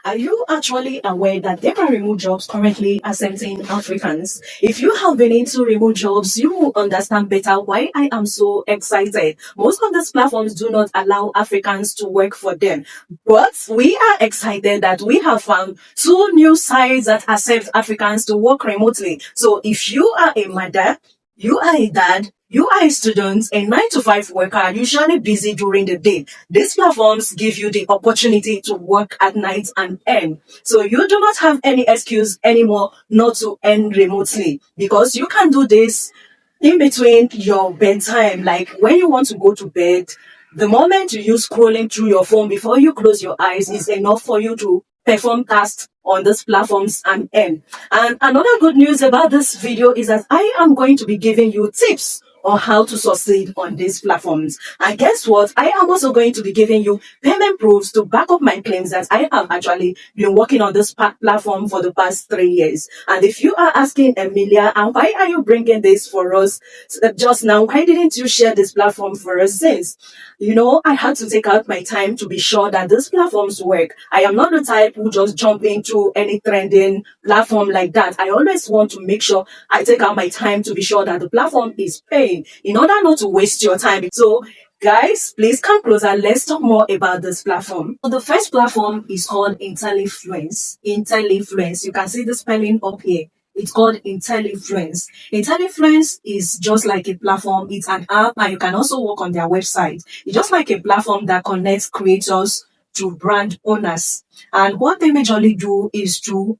Are you actually aware that there are remote jobs currently accepting Africans? If you have been into remote jobs, you will understand better why I am so excited. Most of these platforms do not allow Africans to work for them, but we are excited that we have found two new sites that accept Africans to work remotely. So if you are a mother, you are a dad, you are a student, a 9 to 5 worker, usually busy during the day. These platforms give you the opportunity to work at night and earn. So you do not have any excuse anymore not to earn remotely because you can do this in between your bedtime, like when you want to go to bed. The moment you use scrolling through your phone before you close your eyes is enough for you to perform tasks on these platforms and earn. And another good news about this video is that I am going to be giving you tips on how to succeed on these platforms. And guess what? I am also going to be giving you payment proofs to back up my claims that I have actually been working on this platform for the past 3 years. And if you are asking, Emilia, and why are you bringing this for us just now? Why didn't you share this platform for us since? I had to take out my time to be sure that these platforms work. I am not the type who just jump into any trending platform like that. I always want to make sure I take out my time to be sure that the platform is paying in order not to waste your time. So guys, please come closer. Let's talk more about this platform. So the first platform is called Intellifluence. Intellifluence. You can see the spelling up here. It's called Intellifluence. Intellifluence is just like a platform. It's an app and you can also work on their website. It's just like a platform that connects creators to brand owners. And what they majorly do is to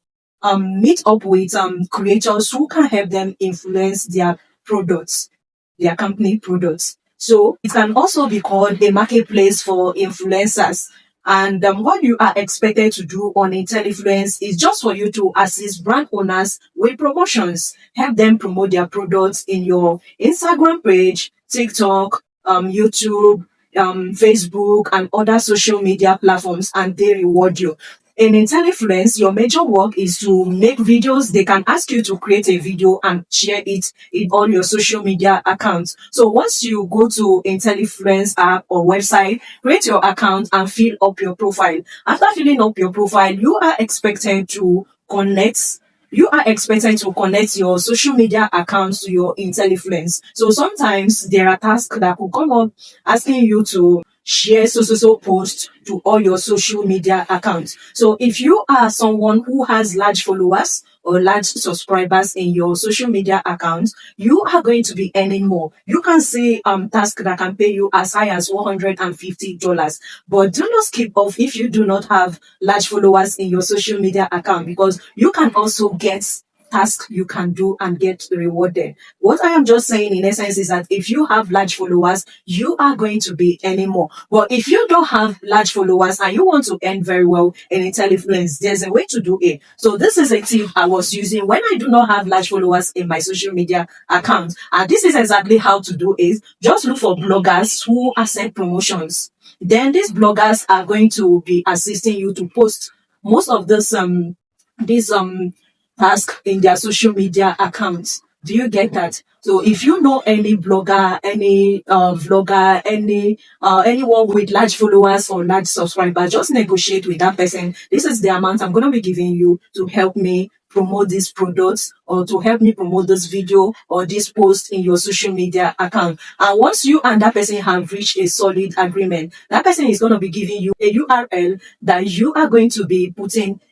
meet up with creators who can help them influence their products, their company products. So it can also be called a marketplace for influencers. And what you are expected to do on Intellifluence is just for you to assist brand owners with promotions, help them promote their products in your Instagram page, TikTok, YouTube, Facebook, and other social media platforms, and they reward you. In Intellifluence, your major work is to make videos. They can ask you to create a video and share it in all your social media accounts. So once you go to Intellifluence app or website, create your account and fill up your profile. After filling up your profile, you are expected to connect your social media accounts to your Intellifluence. So sometimes there are tasks that could come up asking you to share so posts to all your social media accounts. So if you are someone who has large followers or large subscribers in your social media accounts, you are going to be earning more. You can see tasks that can pay you as high as $150. But do not skip off if you do not have large followers in your social media account, because you can also get task you can do and get rewarded. What I am just saying in essence is that if you have large followers, you are going to be earning more. But if you don't have large followers and you want to earn very well in Intellifluence, there's a way to do it. So this is a tip I was using when I do not have large followers in my social media account. And this is exactly how to do it. Just look for bloggers who accept promotions. Then these bloggers are going to be assisting you to post most of these task in their social media accounts. Do you get that? So if you know any blogger, any vlogger, anyone with large followers or large subscribers, just negotiate with that person. This is the amount I'm going to be giving you to help me promote these products or to help me promote this video or this post in your social media account. And once you and that person have reached a solid agreement, that person is going to be giving you a URL that you are going to be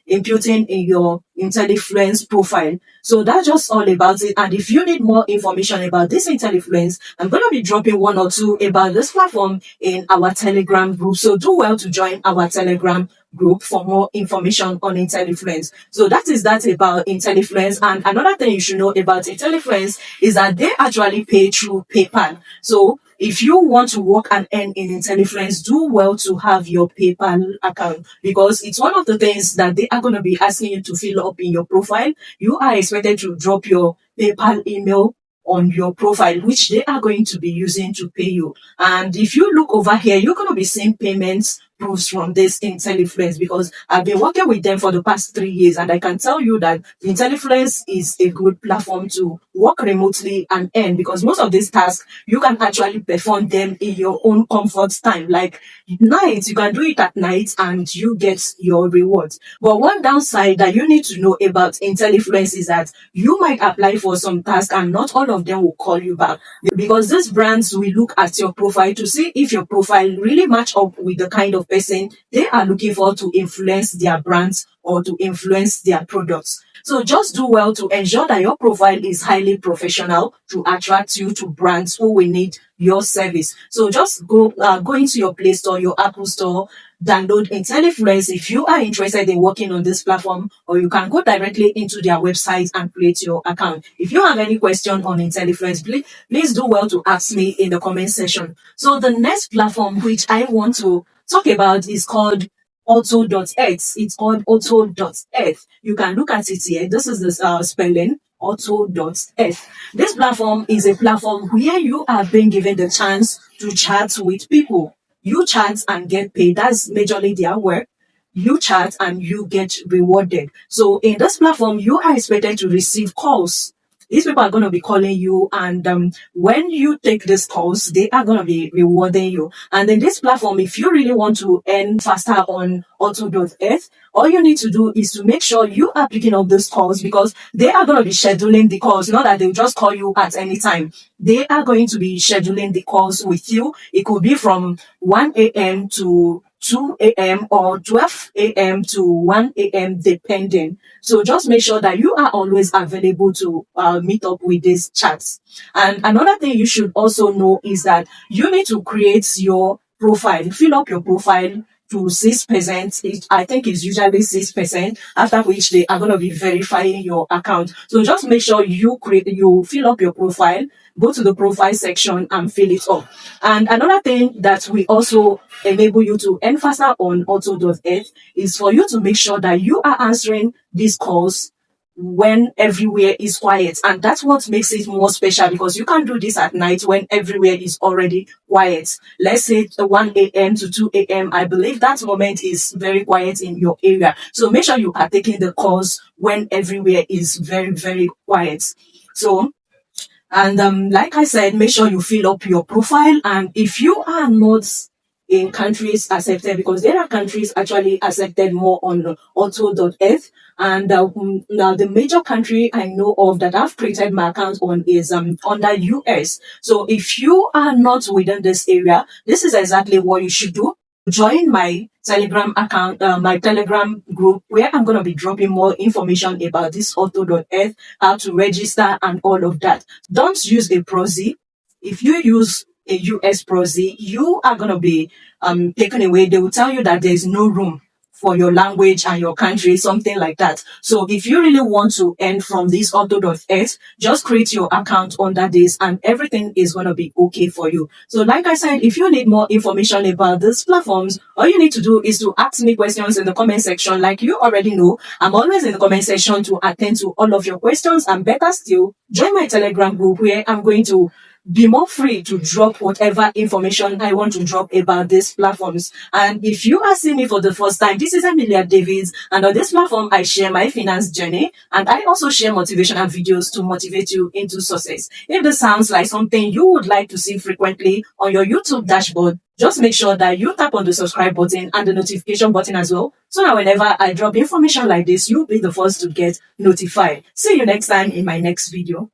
imputing in your Intellifluence profile. So that's just all about it. And if you need more information about this Intellifluence, I'm going to be dropping one or two about this platform in our Telegram group. So do well to join our Telegram group for more information on Intellifluence. So that is that about Intellifluence. And another thing you should know about Intellifluence is that they actually pay through PayPal. So if you want to work and earn in Intellifluence, do well to have your PayPal account, because it's one of the things that they are going to be asking you to fill up in your profile. You are expected to drop your PayPal email on your profile, which they are going to be using to pay you. And if you look over here, you're going to be seeing payments proofs from this Intellifluence, because I've been working with them for the past 3 years, and I can tell you that Intellifluence is a good platform to work remotely and earn, because most of these tasks you can actually perform them in your own comfort time. Like night, you can do it at night and you get your rewards. But one downside that you need to know about Intellifluence is that you might apply for some tasks and not all of them will call you back, because these brands will look at your profile to see if your profile really match up with the kind of person they are looking for to influence their brands or to influence their products. So just do well to ensure that your profile is highly professional to attract you to brands who will need your service. So just go into your Play Store, your Apple Store, download Intellifluence if you are interested in working on this platform, or you can go directly into their website and create your account. If you have any question on Intellifluence, please do well to ask me in the comment section. So the next platform which I want to talk about is called Oto.earth. It's called Oto.earth. You can look at it here. This is the spelling. Oto.earth. This platform is a platform where you are being given the chance to chat with people. You chat and get paid. That's majorly their work. You chat and you get rewarded. So in this platform, you are expected to receive calls. These people are going to be calling you, and when you take these calls, they are going to be rewarding you. And in this platform, if you really want to earn faster on Oto.earth, all you need to do is to make sure you are picking up those calls, because they are going to be scheduling the calls, not that they'll just call you at any time. They are going to be scheduling the calls with you. It could be from 1 a.m. to 2 a.m. or 12 a.m. to 1 a.m. depending. So just make sure that you are always available to meet up with these chats. And another thing you should also know is that you need to create your profile, fill up your profile to 6%. I think it's usually 6%, after which they are going to be verifying your account. So just make sure you fill up your profile, go to the profile section and fill it up. And another thing that we also enable you to earn faster on Oto.earth is for you to make sure that you are answering these calls when everywhere is quiet. And that's what makes it more special, because you can do this at night when everywhere is already quiet. Let's say 1 a.m. to 2 a.m. I believe that moment is very quiet in your area. So make sure you are taking the calls when everywhere is very, very quiet. So, and like I said, make sure you fill up your profile. And if you are not in countries accepted, because there are countries actually accepted more on Oto.earth, and now the major country I know of that I've created my account on is under US. So if you are not within this area, this is exactly what you should do. Join my Telegram account, my Telegram group, where I'm going to be dropping more information about this Oto.earth, how to register and all of that. Don't use a proxy. If you use a US proxy, you are going to be taken away. They will tell you that there is no room for your language and your country, something like that. So if you really want to earn from this Oto.earth, just create your account under this and everything is going to be okay for you. So like I said, if you need more information about these platforms, all you need to do is to ask me questions in the comment section. Like you already know, I'm always in the comment section to attend to all of your questions, and better still, join my Telegram group where I'm going to be more free to drop whatever information I want to drop about these platforms. And if you are seeing me for the first time, this is Emilia Davids, and on this platform, I share my finance journey, and I also share motivational videos to motivate you into success. If this sounds like something you would like to see frequently on your YouTube dashboard, just make sure that you tap on the subscribe button and the notification button as well, so that whenever I drop information like this, you'll be the first to get notified. See you next time in my next video.